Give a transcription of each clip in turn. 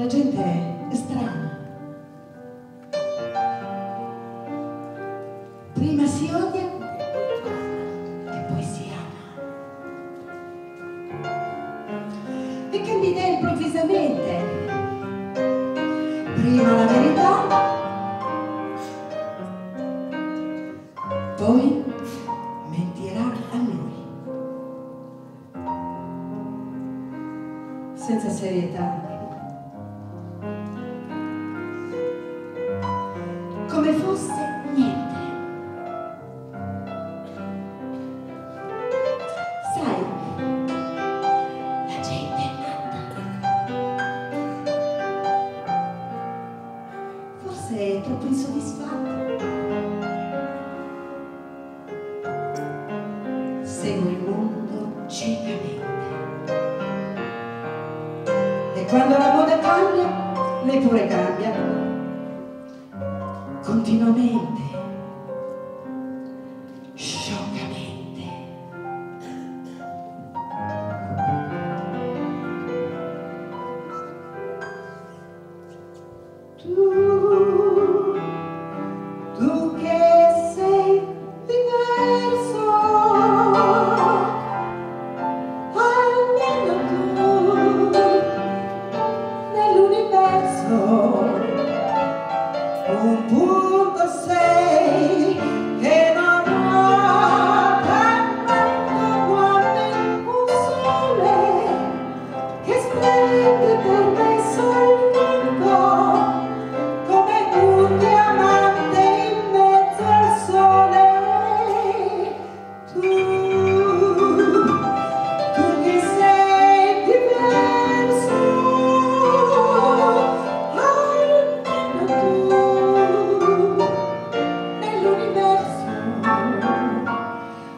La gente è strana. Prima si odia e poi si ama. E cambia idea improvvisamente. Prima la verità, poi mentirà a noi. Senza serietà. Come fosse niente. Sai, la gente è matta. Forse è troppo insoddisfatta. Segue il mondo ciecamente. E quando la moda cambia, lei pure cambia. Continuamente, scioccamente. Tu che sei diverso, almeno tu nell'universo. Un punto sei che non ruota come un sole che splende per me soltanto come un diamante in mezzo al sole. Tu che sei diverso,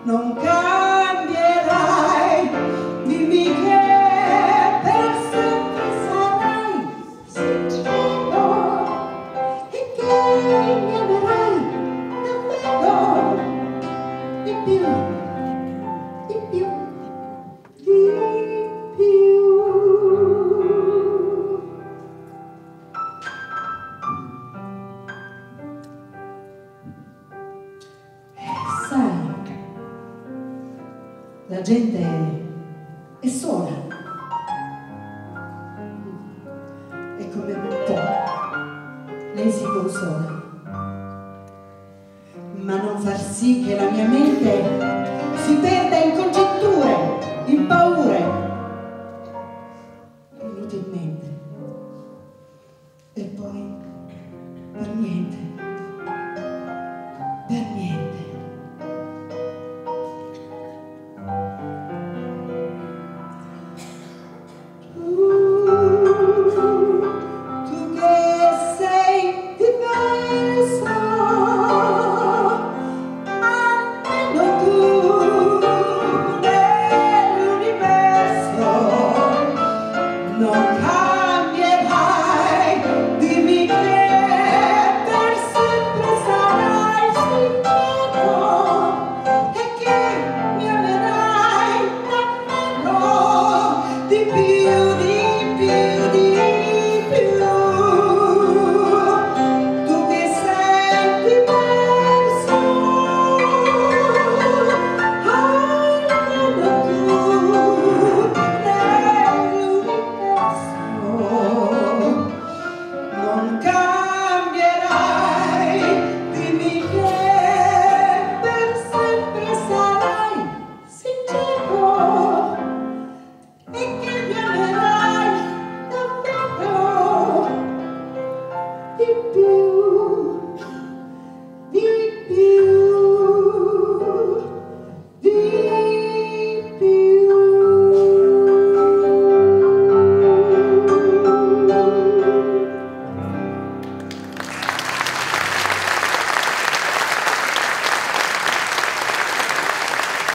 non cambierai, dimmi che per sempre sarai sincero e che mi amerai davvero di più, di più, di più. Sai, la gente è sola e come può lei si consola, ma non far sì che la mia mente si perda in congetture, in